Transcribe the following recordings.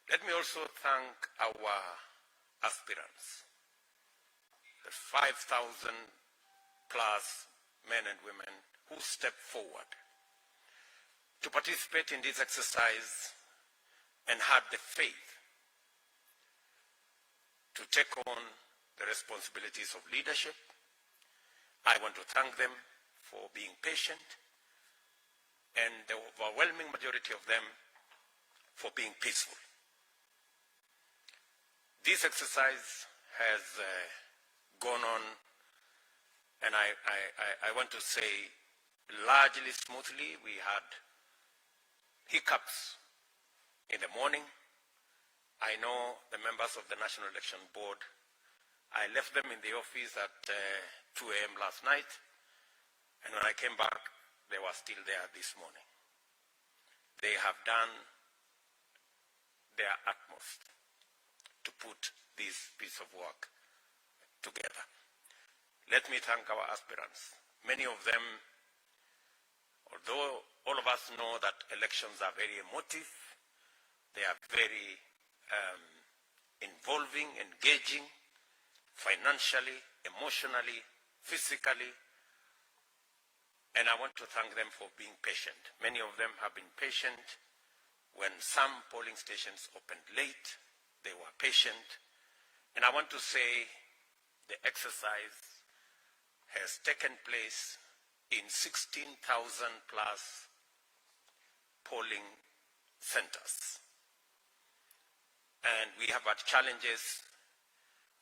Let me also thank our aspirants, the 5,000 plus men and women who stepped forward to participate in this exercise and had the faith to take on the responsibilities of leadership. I want to thank them for being patient, and the overwhelming majority of them for being peaceful. This exercise has gone on, and I want to say largely smoothly. We had hiccups in the morning. I know the members of the National Election Board, I left them in the office at 2 a.m. last night, and when I came back, they were still there this morning. They have done their utmost to put this piece of work together. Let me thank our aspirants. Many of them, although all of us know that elections are very emotive, they are very involving, engaging, financially, emotionally, physically, and I want to thank them for being patient. Many of them have been patient. When some polling stations opened late, they were patient. And I want to say the exercise has taken place in 16,000 plus polling centers. And we have had challenges.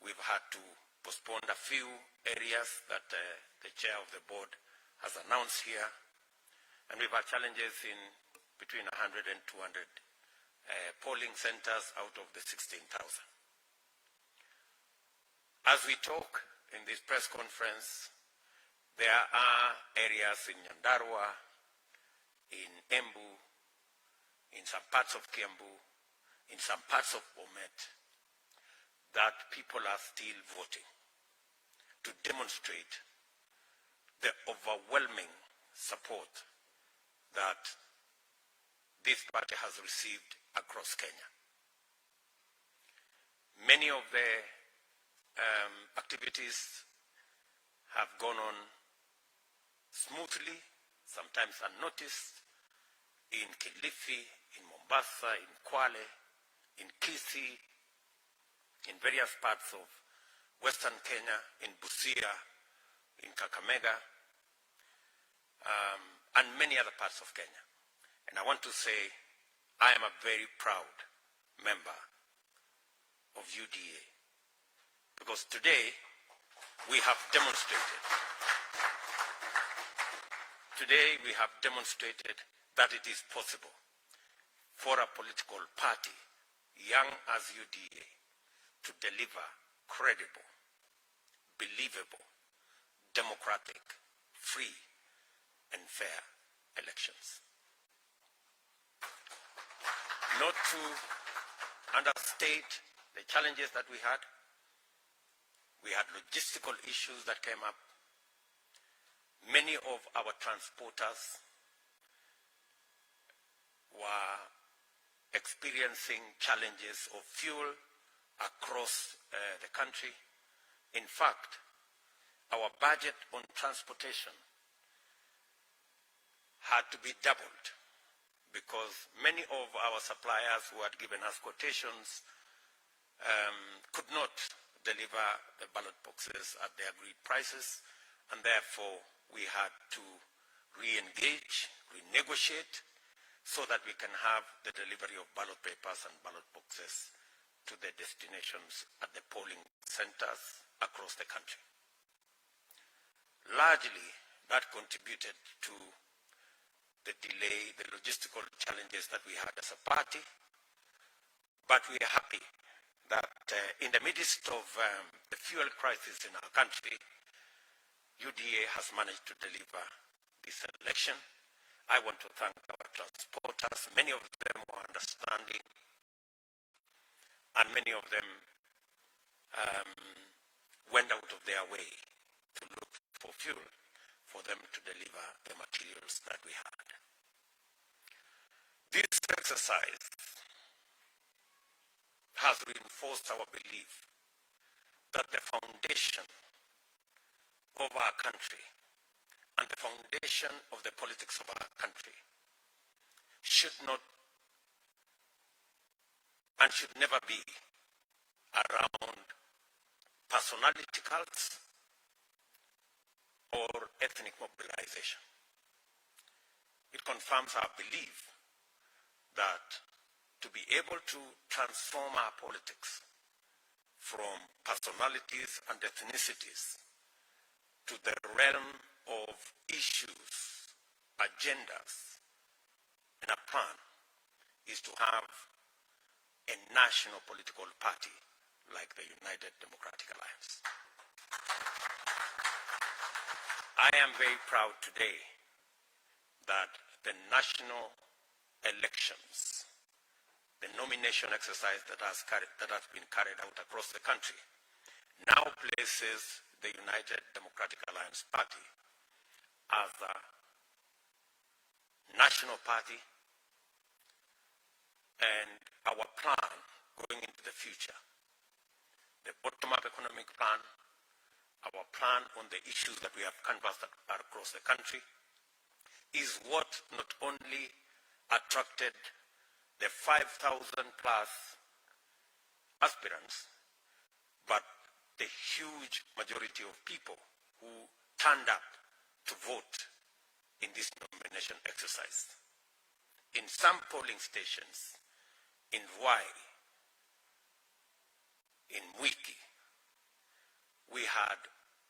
We've had to postpone a few areas that the chair of the board has announced here. And we've had challenges in between 100 and 200 polling centers out of the 16,000. As we talk in this press conference, there are areas in Nyandarua, in Embu, in some parts of Kiambu, in some parts of Bomet, that people are still voting to demonstrate the overwhelming support that this party has received across Kenya. Many of the activities have gone on smoothly, sometimes unnoticed, in Kilifi, in Mombasa, in Kwale, in Kisii, in various parts of Western Kenya, in Busia, in Kakamega, and many other parts of Kenya. And I want to say I am a very proud member of UDA, because today we have demonstrated that it is possible for a political party, young as UDA, to deliver credible, believable, democratic, free, and fair elections. Not to understate the challenges that we had logistical issues that came up. Many of our transporters were experiencing challenges of fuel across the country. In fact, our budget on transportation had to be doubled because many of our suppliers who had given us quotations could not deliver the ballot boxes at the agreed prices, and therefore we had to re-engage, renegotiate, so that we can have the delivery of ballot papers and ballot boxes to the destinations at the polling centers across the country. Largely, that contributed to the delay, the logistical challenges that we had as a party, but we are happy that in the midst of the fuel crisis in our country, UDA has managed to deliver this election. I want to thank our transporters. Many of them were understanding, and many of them went out of their way to look for fuel for them to deliver the materials that we had. This exercise has reinforced our belief that the foundation of our country and the foundation of the politics of our country should not and should never be around personality cults or ethnic mobilization. It confirms our belief that to be able to transform our politics from personalities and ethnicities to the realm of issues, agendas, and a plan is to have a national political party like the United Democratic Alliance. I am very proud today that the national elections, the nomination exercise that has been carried out across the country, now places the United Democratic Alliance Party as a national party, and our plan going into the future, the bottom-up economic plan, our plan on the issues that we have canvassed across the country, is what not only attracted the 5,000 plus aspirants, but the huge majority of people who turned up to vote in this nomination exercise. In some polling stations, in Hawaii, in Wiki, we had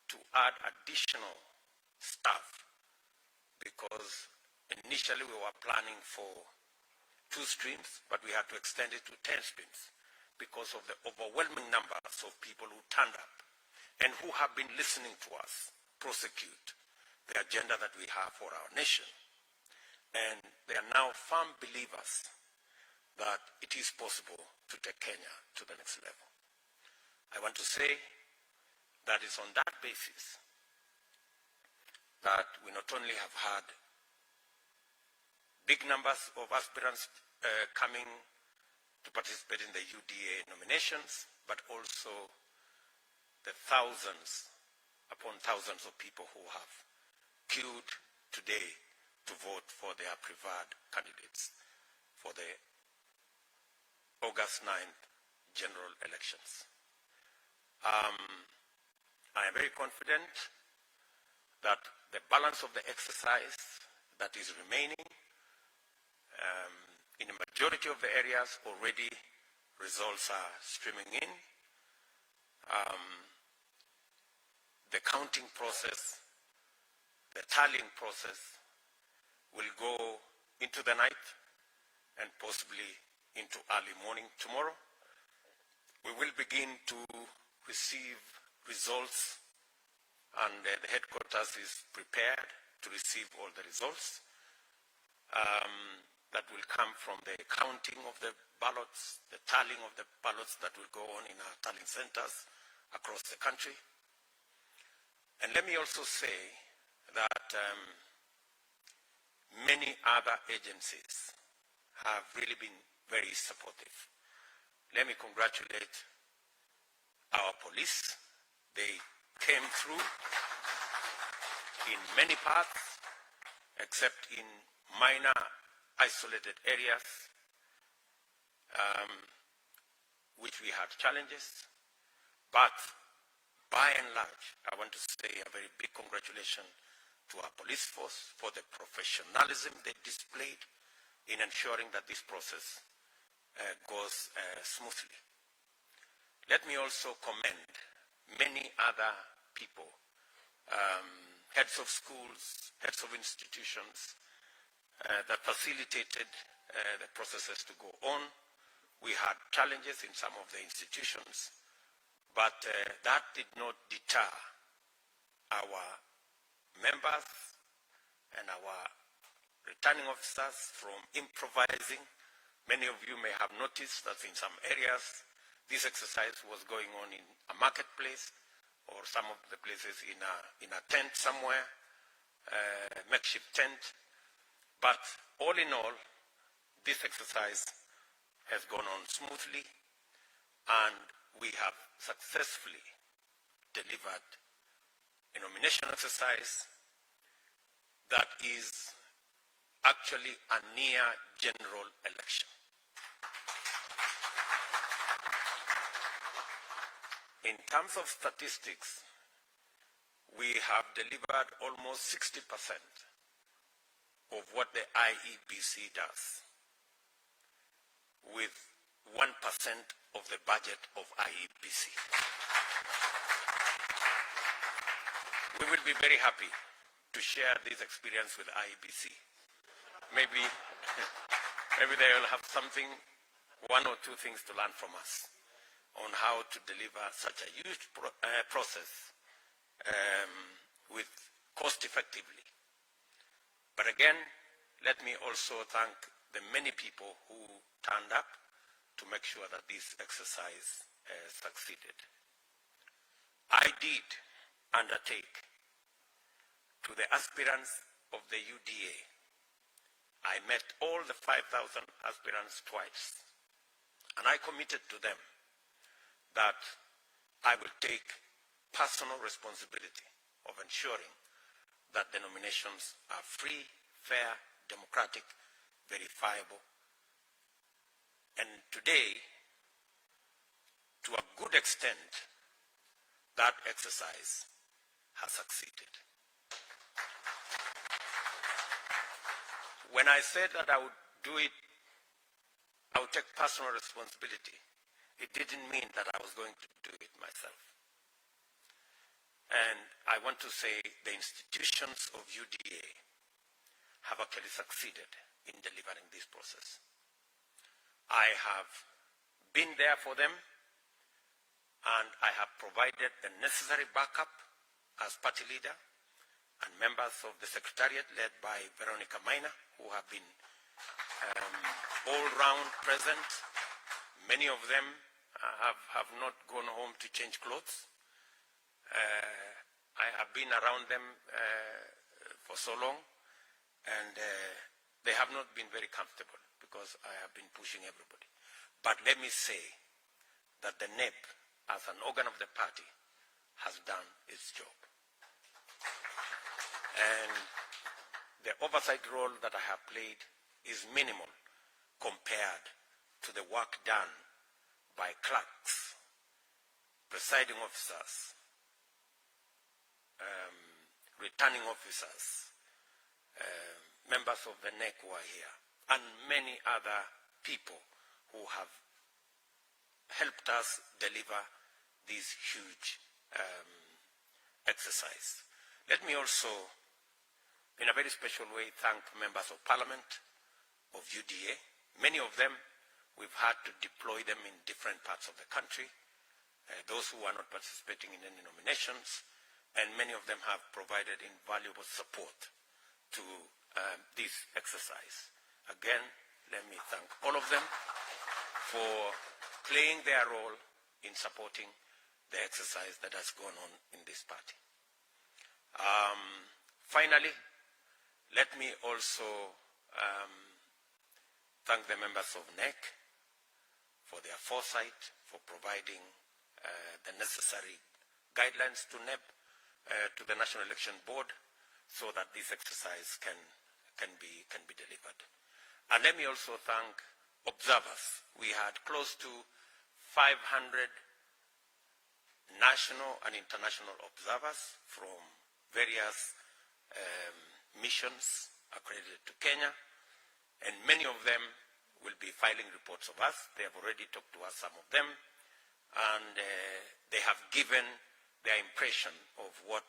to add additional staff because initially we were planning for 2 streams, but we had to extend it to 10 streams because of the overwhelming numbers of people who turned up and who have been listening to us prosecute the agenda that we have for our nation. And they are now firm believers that it is possible to take Kenya to the next level. I want to say that it's on that basis that we not only have had big numbers of aspirants coming to participate in the UDA nominations, but also the thousands upon thousands of people who have queued today to vote for their preferred candidates for the August 9th general elections. I am very confident that the balance of the exercise that is remaining, in a majority of the areas already results are streaming in. The counting process, the tallying process will go into the night and possibly into early morning tomorrow. We will begin to receive results, and the headquarters is prepared to receive all the results that will come from the counting of the ballots, the tallying of the ballots that will go on in our tallying centers across the country. And let me also say that many other agencies have really been very supportive. Let me congratulate our police. They came through in many parts, except in minor isolated areas, which we had challenges. But by and large, I want to say a very big congratulations to our police force for the professionalism they displayed in ensuring that this process goes smoothly. Let me also commend many other people, heads of schools, heads of institutions, that facilitated the processes to go on. We had challenges in some of the institutions, but that did not deter our members and our returning officers from improvising. Many of you may have noticed that in some areas, this exercise was going on in a marketplace or some of the places in a tent somewhere, makeshift tent. But all in all, this exercise has gone on smoothly. and we have successfully delivered a nomination exercise that is actually a near general election. In terms of statistics, we have delivered almost 60% of what the IEBC does, with 1% of the budget of IEBC. We will be very happy to share this experience with IEBC. Maybe they will have something, one or two things to learn from us on how to deliver such a huge process with cost effectively. But again, let me also thank the many people who turned up to make sure that this exercise succeeded. I did undertake to the aspirants of the UDA. I met all the 5,000 aspirants twice, and I committed to them that I will take personal responsibility of ensuring that the nominations are free, fair, democratic, verifiable. And today, to a good extent, that exercise has succeeded. When I said that I would do it, I would take personal responsibility, it didn't mean that I was going to do it myself. And I want to say the institutions of UDA have actually succeeded in delivering this process. I have been there for them, and I have provided the necessary backup as party leader, and members of the Secretariat led by Veronica Maina, who have been all round present. Many of them have not gone home to change clothes. I have been around them for so long, and they have not been very comfortable because I have been pushing everybody. But let me say that the NEP, as an organ of the party, has done its job. And the oversight role that I have played is minimal compared to the work done by clerks, presiding officers, returning officers, members of the NEC who are here, and many other people who have helped us deliver this huge exercise. Let me also, in a very special way, thank members of Parliament of UDA. Many of them, we've had to deploy them in different parts of the country, those who are not participating in any nominations, and many of them have provided invaluable support to this exercise. Again, let me thank all of them for playing their role in supporting the exercise that has gone on in this party. Finally, let me also thank the members of NEC for their foresight, for providing the necessary guidelines to NEP, to the National Election Board, so that this exercise can be delivered. And let me also thank observers. We had close to 500 national and international observers from various missions accredited to Kenya, and many of them will be filing reports of us. They have already talked to us, some of them, and they have given their impression of what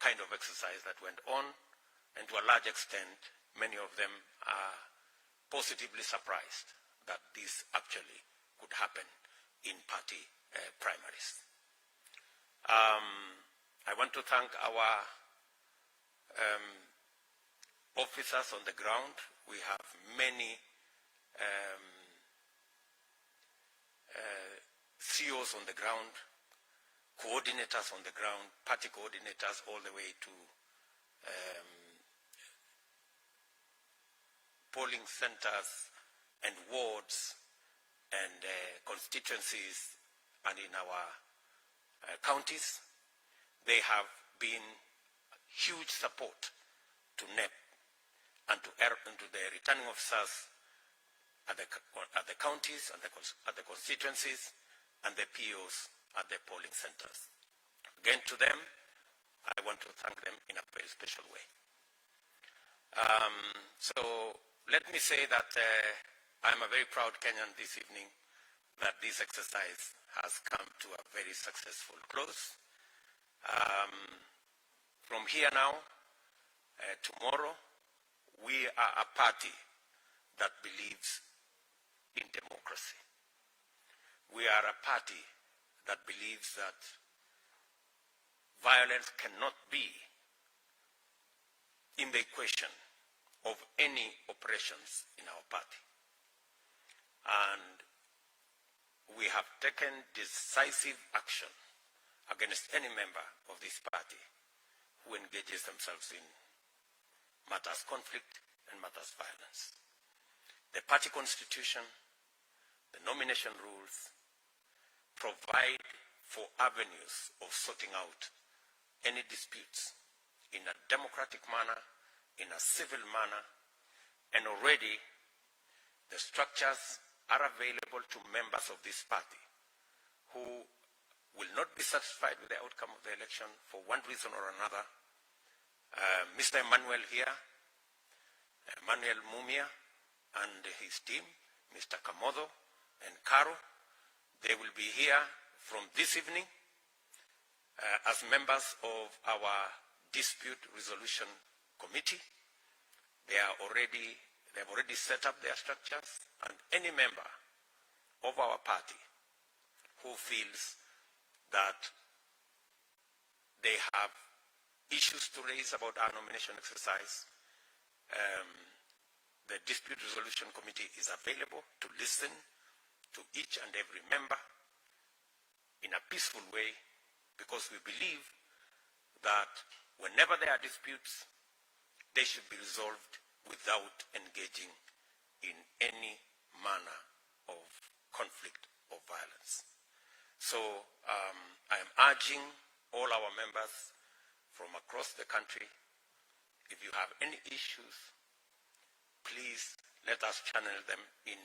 kind of exercise that went on, and to a large extent, many of them are positively surprised that this actually could happen in party primaries. I want to thank our officers on the ground. We have many CEOs on the ground, coordinators on the ground, party coordinators all the way to polling centers and wards and constituencies and in our counties. They have been huge support to NEP and to the returning officers at the counties and at the constituencies and the POs at the polling centers. Again, to them, I want to thank them in a very special way. So let me say that I'm a very proud Kenyan this evening that this exercise has come to a very successful close. From here now, tomorrow, we are a party that believes in democracy. We are a party that believes that violence cannot be in the equation of any operations in our party. And we have taken decisive action against any member of this party who engages themselves in matters conflict and matters violence. The party constitution, the nomination rules provide for avenues of sorting out any disputes in a democratic manner, in a civil manner, and already the structures are available to members of this party who will not be satisfied with the outcome of the election for one reason or another. Mr. Emmanuel here, Emmanuel Mumia and his team, Mr. Kamodo and Caro, they will be here from this evening as members of our dispute resolution committee. They have already set up their structures, and any member of our party who feels that they have issues to raise about our nomination exercise, the dispute resolution committee is available to listen to each and every member in a peaceful way, because we believe that whenever there are disputes, they should be resolved without engaging in any manner of conflict or violence. So I am urging all our members from across the country, if you have any issues, please let us channel them in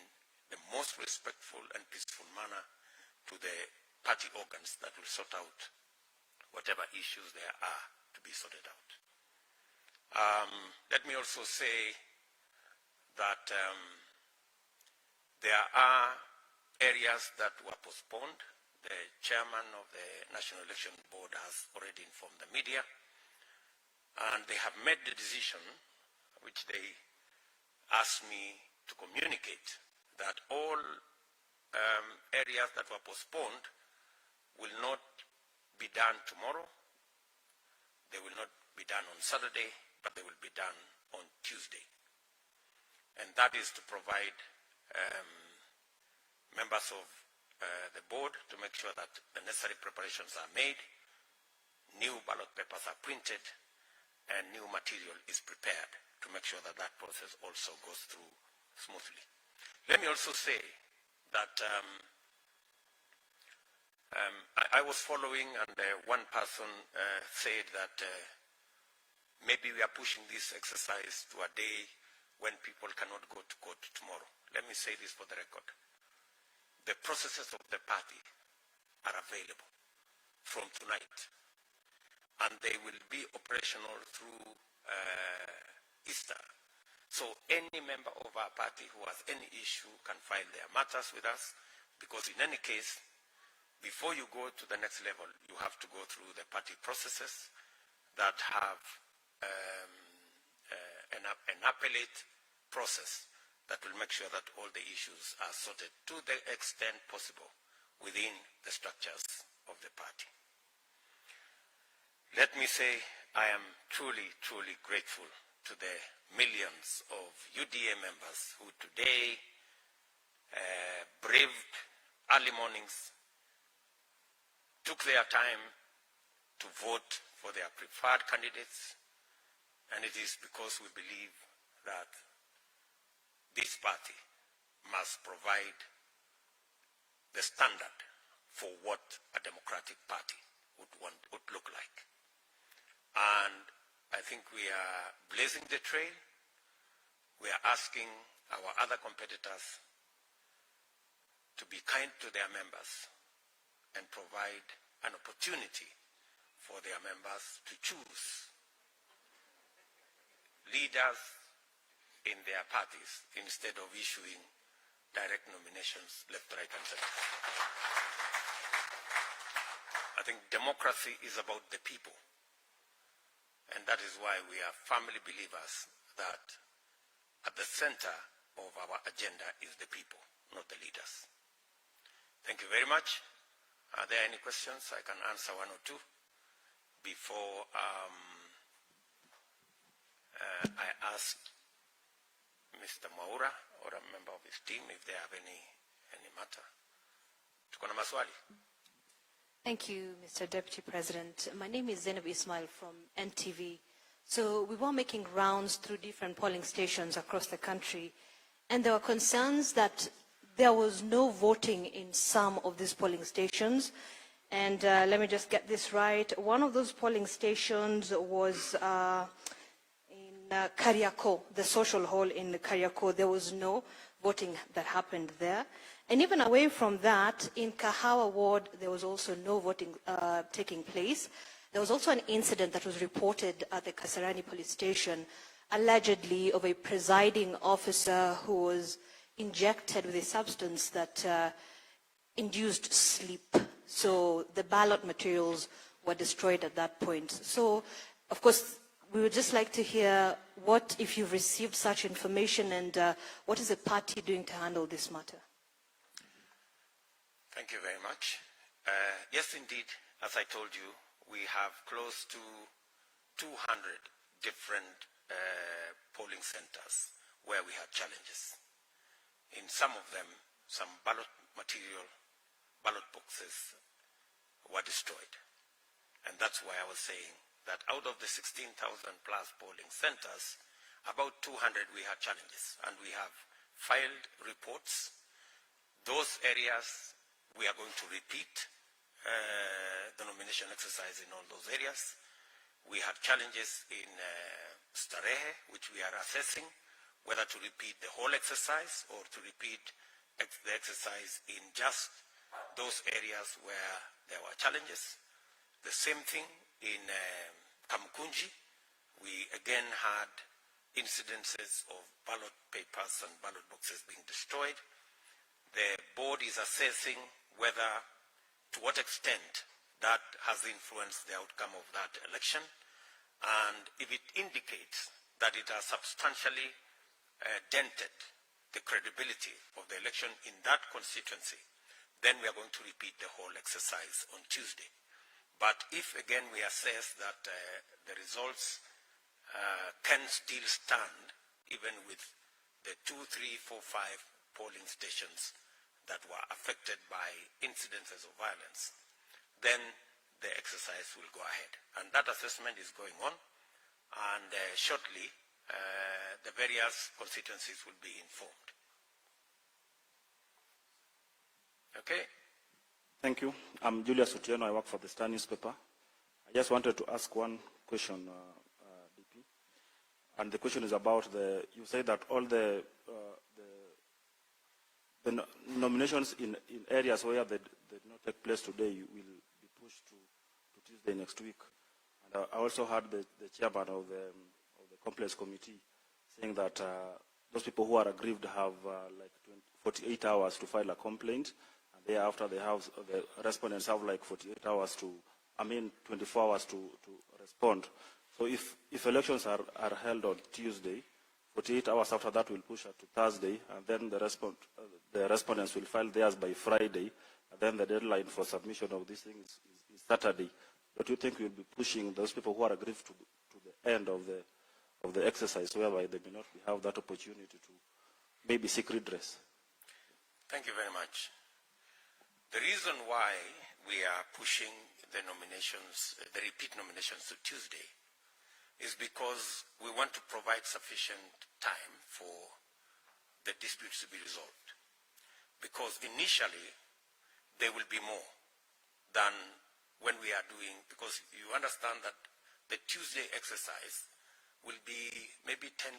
the most respectful and peaceful manner to the party organs that will sort out whatever issues there are to be sorted out. Let me also say that there are areas that were postponed. The chairman of the National Election Board has already informed the media, and they have made the decision, which they asked me to communicate, that all areas that were postponed will not be done tomorrow. They will not be done on Saturday, but they will be done on Tuesday. And that is to provide members of the board to make sure that the necessary preparations are made, new ballot papers are printed, and new material is prepared to make sure that that process also goes through smoothly. Let me also say that I was following, and one person said that maybe we are pushing this exercise to a day when people cannot go to court tomorrow. Let me say this for the record. The processes of the party are available from tonight, and they will be operational through Easter. So any member of our party who has any issue can file their matters with us, because in any case, before you go to the next level, you have to go through the party processes that have an appellate process that will make sure that all the issues are sorted to the extent possible within the structures of the party. Let me say I am truly, truly grateful to the millions of UDA members who today braved early mornings, took their time to vote for their preferred candidates, and it is because we believe that this party must provide the standard for what a democratic party would look like. And I think we are blazing the trail. We are asking our other competitors to be kind to their members and provide an opportunity for their members to choose leaders in their parties instead of issuing direct nominations left, right, and center. I think democracy is about the people. And that is why we are firmly believers that at the center of our agenda is the people, not the leaders. Thank you very much. Are there any questions? I can answer one or two before I ask Mr. Mwaura or a member of his team if they have any matter. Tuko na maswali? Thank you, Mr. Deputy President. My name is Zainab Ismail from NTV. So we were making rounds through different polling stations across the country, and there were concerns that there was no voting in some of these polling stations. And let me just get this right. One of those polling stations was in Kariako, the social hall in Kariako. There was no voting that happened there. And even away from that, in Kahawa ward, there was also no voting taking place. There was also an incident that was reported at the Kasarani police station, allegedly of a presiding officer who was injected with a substance that induced sleep. So the ballot materials were destroyed at that point. So, of course, we would just like to hear what, if you've received such information, and what is the party doing to handle this matter? Thank you very much. Yes, indeed, as I told you, we have close to 200 different polling centers where we had challenges. In some of them, some ballot material, ballot boxes were destroyed. And that's why I was saying that out of the 16,000 plus polling centers, about 200 we had challenges, and we have filed reports. Those areas, we are going to repeat the nomination exercise in all those areas. We have challenges in Starehe, which we are assessing, whether to repeat the whole exercise or to repeat the exercise in just those areas where there were challenges. The same thing in Kamukunji. We again had incidences of ballot papers and ballot boxes being destroyed. The board is assessing whether, to what extent that has influenced the outcome of that election. And if it indicates that it has substantially dented the credibility of the election in that constituency, then we are going to repeat the whole exercise on Tuesday. But if, again, we assess that the results can still stand, even with the 2, 3, 4, 5 polling stations that were affected by incidences of violence, then the exercise will go ahead. And that assessment is going on, and shortly the various constituencies will be informed. Okay? Thank you. I'm Julius Otieno. I work for the Star newspaper. I just wanted to ask one question, DP. And the question is about you say that all the nominations in areas where they did not take place today will be pushed to Tuesday next week. And I also heard the chairman of the complex committee saying that those people who are aggrieved have like 48 hours to file a complaint, and thereafter the respondents have like 48 hours 24 hours to respond. So if elections are held on Tuesday, 48 hours after that will push it to Thursday, and then the respondents will file theirs by Friday, and then the deadline for submission of these things is Saturday. But you think we'll be pushing those people who are aggrieved to the end of the exercise, whereby they may not have that opportunity to maybe seek redress? Thank you very much. The reason why we are pushing the nominations, the repeat nominations to Tuesday, is because we want to provide sufficient time for the disputes to be resolved. Because initially, there will be more than when we are doing, because you understand that the Tuesday exercise will be maybe 10%,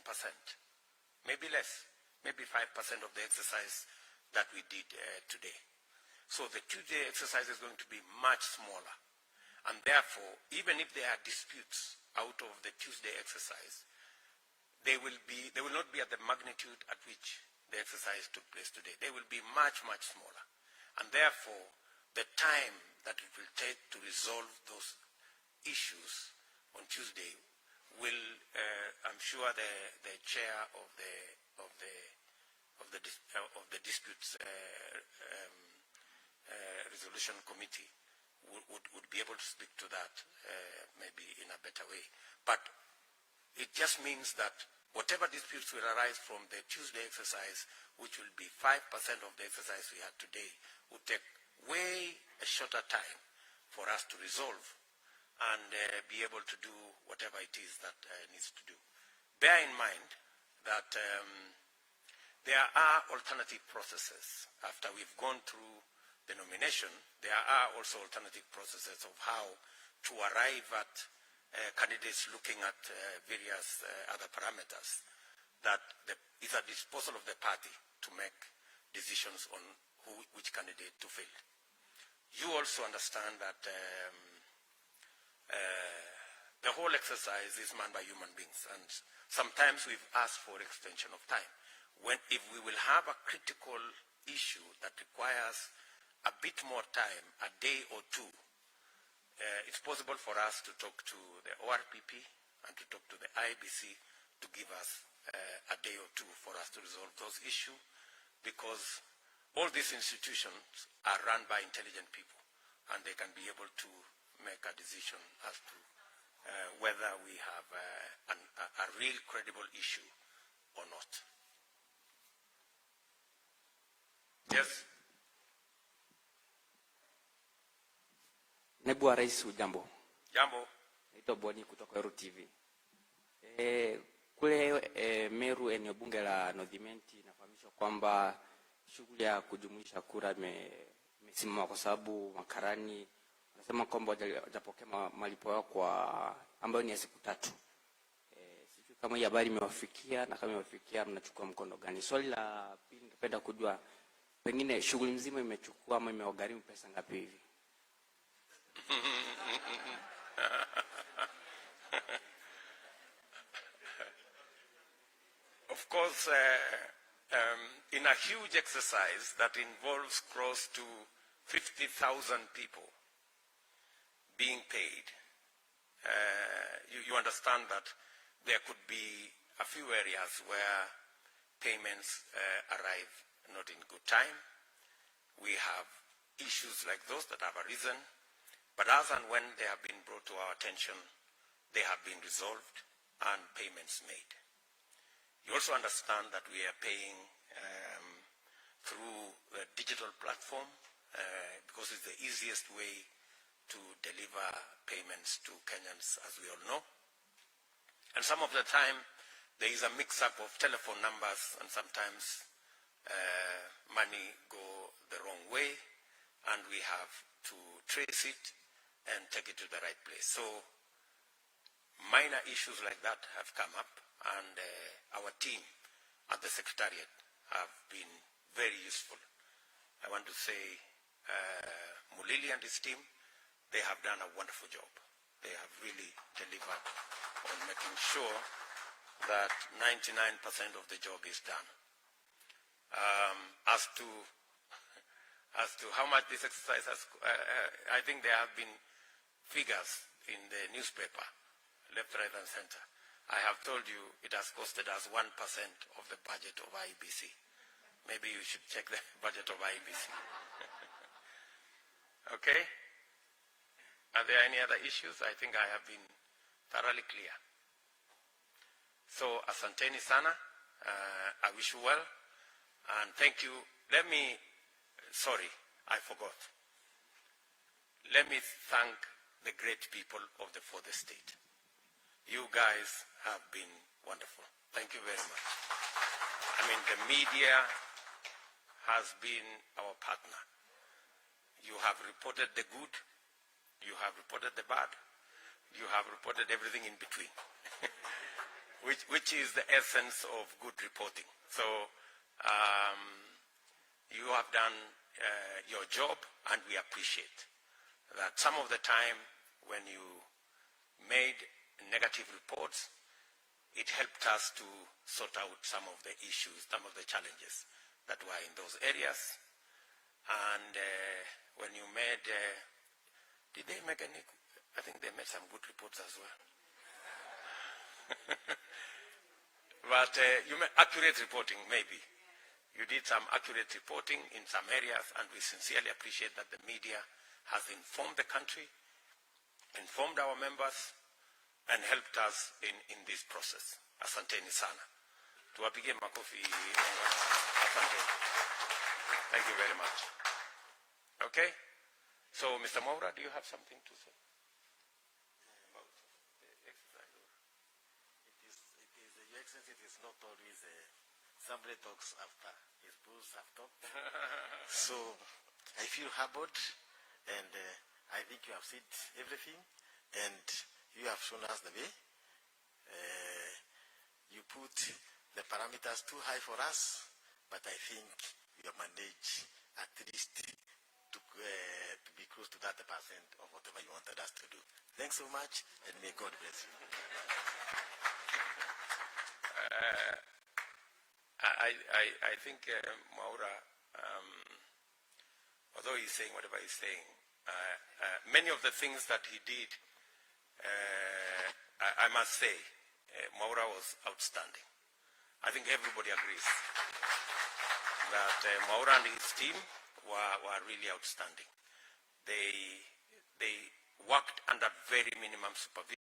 maybe less, maybe 5% of the exercise that we did today. So the Tuesday exercise is going to be much smaller. And therefore, even if there are disputes out of the Tuesday exercise, they will not be at the magnitude at which the exercise took place today. They will be much, much smaller. And therefore, the time that it will take to resolve those issues on Tuesday will, I'm sure the chair of the disputes resolution committee would be able to speak to that maybe in a better way. But it just means that whatever disputes will arise from the Tuesday exercise, which will be 5% of the exercise we had today, would take way a shorter time for us to resolve and be able to do whatever it is that needs to do. Bear in mind that there are alternative processes. After we've gone through the nomination, there are also alternative processes of how to arrive at candidates looking at various other parameters that is at disposal of the party to make decisions on which candidate to field. You also understand that the whole exercise is manned by human beings, and sometimes we've asked for extension of time. If we will have a critical issue that requires a bit more time, a day or two, it's possible for us to talk to the ORPP and to talk to the IBC to give us a day or two for us to resolve those issues, because all these institutions are run by intelligent people, and they can be able to make a decision as to whether we have a real credible issue or not. Yes? Naibu wa Rais, ujambo. Jambo. Naitwa Boni kutoka Eru TV. Kule Meru, eneo bunge la Northimenti, nafahamishwa kwamba shughuli ya kujumuisha kura imesimama kwa sababu makarani wanasema kwamba hawajapokea malipo yao kwa ambayo ni ya siku 3. Sijui kama hii habari imewafikia, na kama imewafikia mnachukua mkondo gani? Swali la pili, ningependa kujua pengine shughuli mzima imechukua ama imewagharimu pesa ngapi hivi? Of course, in a huge exercise that involves close to 50,000 people being paid, you understand that there could be a few areas where payments arrive not in good time. We have issues like those that have arisen, but as and when they have been brought to our attention, they have been resolved and payments made. You also understand that we are paying through the digital platform because it's the easiest way to deliver payments to Kenyans, as we all know. And some of the time, there is a mix-up of telephone numbers, and sometimes money go the wrong way, and we have to trace it and take it to the right place. So minor issues like that have come up, and our team at the Secretariat have been very useful. I want to say Mulili and his team, they have done a wonderful job. They have really delivered on making sure that 99% of the job is done. As to how much this exercise has, I think there have been figures in the newspaper, left, right, and center. I have told you it has costed us 1% of the budget of IBC. Maybe you should check the budget of IBC. Okay? Are there any other issues? I think I have been thoroughly clear. So, asanteni sana. I wish you well. And thank you. Sorry, I forgot. Let me thank the great people of the fourth estate. You guys have been wonderful. Thank you very much. I mean, the media has been our partner. You have reported the good, you have reported the bad, you have reported everything in between, which is the essence of good reporting. So you have done your job, and we appreciate that. Some of the time when you made negative reports, it helped us to sort out some of the issues, some of the challenges that were in those areas. And when you made, did they make any, I think they made some good reports as well. But you made accurate reporting, maybe. You did some accurate reporting in some areas, and we sincerely appreciate that the media has informed the country, informed our members, and helped us in this process. Asanteni sana. Tuwapigie makofi. Asanteni. Thank you very much. Okay? So, Mr. Maura, do you have something to say? About the exercise? Your Excellency, it is not always somebody talks after his boss have talked. So, I feel humbled, and I think you have said everything, and you have shown us the way. You put the parameters too high for us, but I think you have managed at least to be close to that % of whatever you wanted us to do. Thanks so much, and may God bless you. I think Maura, although he's saying whatever he's saying, many of the things that he did, I must say, Maura was outstanding. I think everybody agrees that Maura and his team were really outstanding. They worked under very minimum supervision.